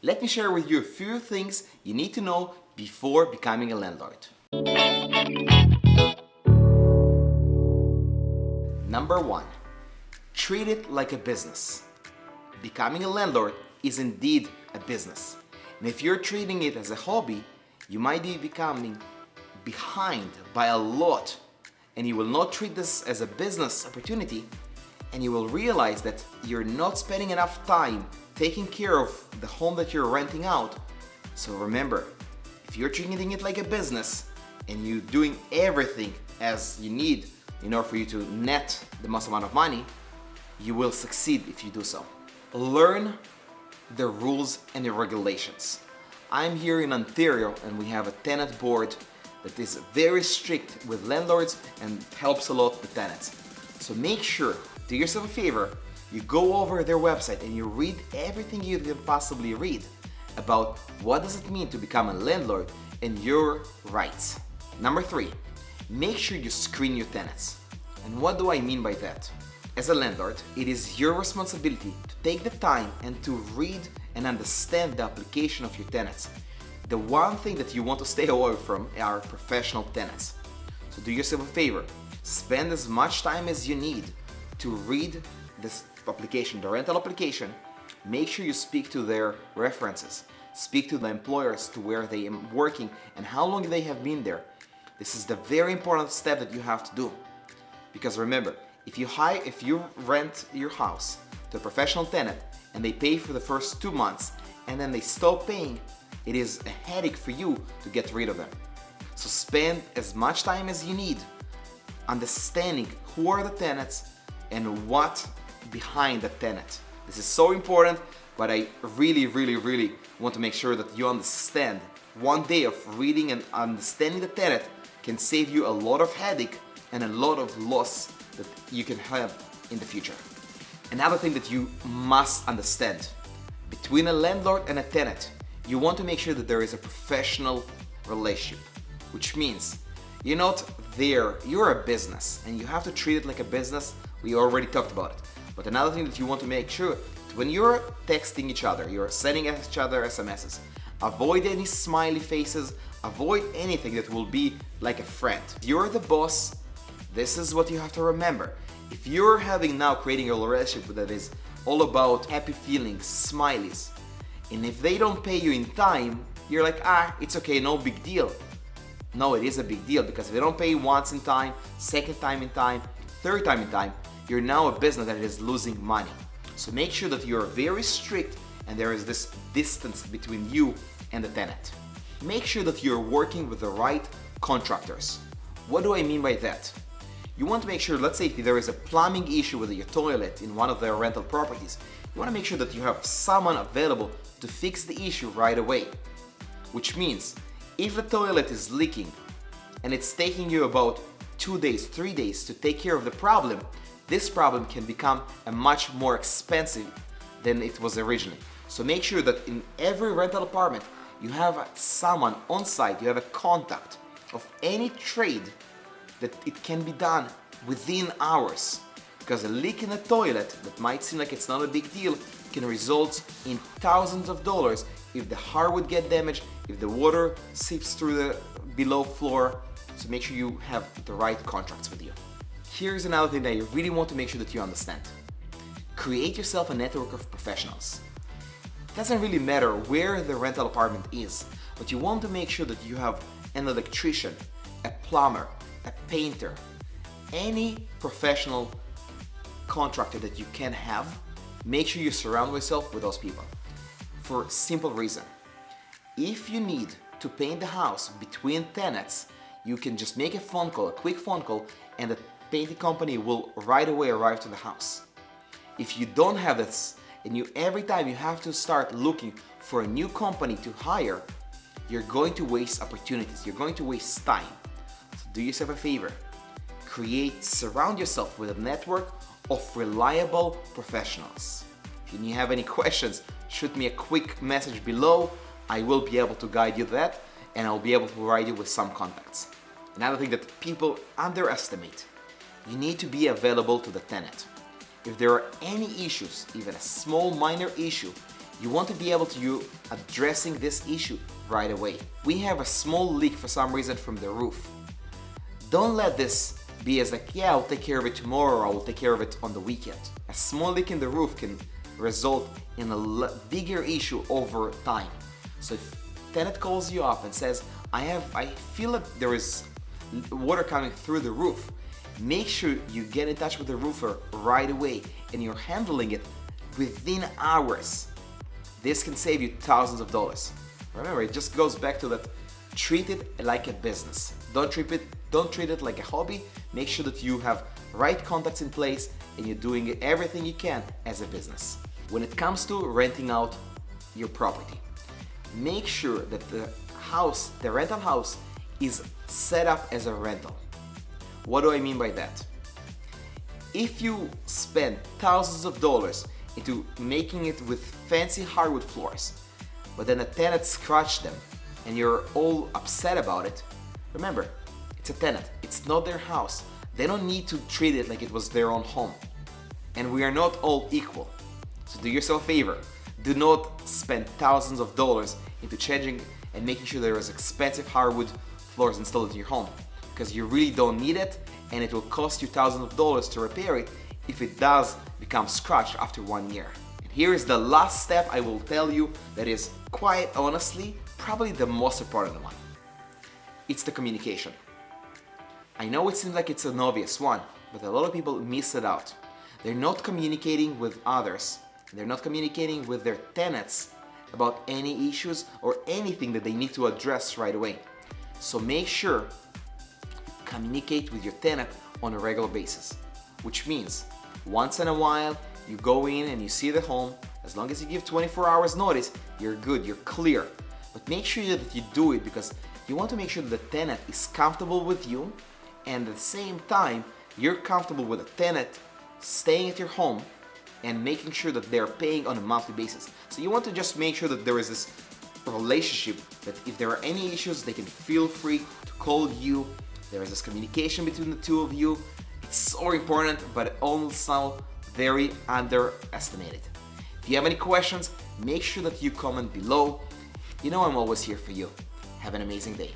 let me share with you a few things you need to know before becoming a landlord. Number 1. Treat it like a business. Becoming a landlord is indeed a business. And if you're treating it as a hobby, you might be becoming behind by a lot, and you will not treat this as a business opportunity, and you will realize that you're not spending enough time taking care of the home that you're renting out. So remember, if you're treating it like a business and you're doing everything as you need in order for you to net the most amount of money, you will succeed if you do so. Learn the rules and the regulations. I'm here in Ontario and we have a tenant board that is very strict with landlords and helps a lot with tenants. So make sure, do yourself a favor, you go over their website and you read everything you can possibly read about what does it mean to become a landlord and your rights. Number 3, make sure you screen your tenants. And what do I mean by that? As a landlord, it is your responsibility to take the time and to read and understand the application of your tenants. The one thing that you want to stay away from are professional tenants. So do yourself a favor, spend as much time as you need to read this application, the rental application. Make sure you speak to their references, speak to the employers, to where they are working and how long they have been there. This is the very important step that you have to do. Because remember, if you rent your house to a professional tenant and they pay for the first 2 months and then they stop paying, it is a headache for you to get rid of them. So spend as much time as you need understanding who are the tenants and what behind the tenant. This is so important, but I really want to make sure that you understand. One day of reading and understanding the tenant can save you a lot of headache and a lot of loss that you can have in the future. Another thing that you must understand, between a landlord and a tenant, you want to make sure that there is a professional relationship, which means you're not there, you're a business and you have to treat it like a business. We already talked about it. But another thing that you want to make sure, when you're texting each other, you're sending each other SMSs, avoid any smiley faces, avoid anything that will be like a friend. If you're the boss, this is what you have to remember. If you're creating a relationship that is all about happy feelings, smileys, and if they don't pay you in time, you're like, it's okay, no big deal. No, it is a big deal, because if they don't pay you once in time, second time in time, third time in time, you're now a business that is losing money. So make sure that you're very strict and there is this distance between you and the tenant. Make sure that you're working with the right contractors. What do I mean by that? You want to make sure, let's say if there is a plumbing issue with your toilet in one of their rental properties, you want to make sure that you have someone available to fix the issue right away. Which means, if the toilet is leaking and it's taking you about 2 days, 3 days to take care of the problem, this problem can become a much more expensive than it was originally. So make sure that in every rental apartment, you have someone on site, you have a contact of any trade that it can be done within hours. Because a leak in a toilet that might seem like it's not a big deal can result in thousands of dollars if the hardwood get damaged, if the water seeps through the below floor. So make sure you have the right contracts with you. Here's another thing that you really want to make sure that you understand. Create yourself a network of professionals. It doesn't really matter where the rental apartment is, but you want to make sure that you have an electrician, a plumber, a painter, any professional contractor that you can have. Make sure you surround yourself with those people. For a simple reason. If you need to paint the house between tenants, you can just make a phone call, a quick phone call, and the painting company will right away arrive to the house. If you don't have this, and every time you have to start looking for a new company to hire, you're going to waste opportunities, you're going to waste time. So do yourself a favor. Surround yourself with a network of reliable professionals. If you have any questions, shoot me a quick message below. I will be able to guide you to that, and I'll be able to provide you with some contacts. Another thing that people underestimate, you need to be available to the tenant. If there are any issues, even a small minor issue, You want to be able to addressing this issue right away. We have a small leak for some reason from the roof. Don't let this be as like, yeah, I'll take care of it tomorrow, or I will take care of it on the weekend. A small leak in the roof can result in a bigger issue over time. So if tenant calls you up and says, I feel that there is water coming through the roof, make sure you get in touch with the roofer right away and you're handling it within hours. This can save you thousands of dollars. Remember, it just goes back to that, treat it like a business. Don't treat it like a hobby. Make sure that you have right contacts in place and you're doing everything you can as a business. When it comes to renting out your property, make sure that the rental house is set up as a rental. What do I mean by that? If you spend thousands of dollars into making it with fancy hardwood floors, but then a tenant scratched them and you're all upset about it, remember, it's a tenant, it's not their house. They don't need to treat it like it was their own home. And we are not all equal. So do yourself a favor, do not spend thousands of dollars into changing and making sure there is expensive hardwood floors installed in your home, because you really don't need it and it will cost you thousands of dollars to repair it if it does become scratched after 1 year. And here is the last step I will tell you that is quite honestly probably the most important one. It's the communication. I know it seems like it's an obvious one, but a lot of people miss it out. They're not communicating with others. They're not communicating with their tenants about any issues or anything that they need to address right away. So make sure you communicate with your tenant on a regular basis, which means once in a while you go in and you see the home. As long as you give 24 hours notice, you're good, you're clear. But make sure that you do it because you want to make sure that the tenant is comfortable with you, and at the same time you're comfortable with the tenant staying at your home and making sure that they're paying on a monthly basis. So you want to just make sure that there is this relationship, that if there are any issues, they can feel free to call you. There is this communication between the two of you. It's so important, but also very underestimated. If you have any questions, make sure that you comment below. You know I'm always here for you. Have an amazing day.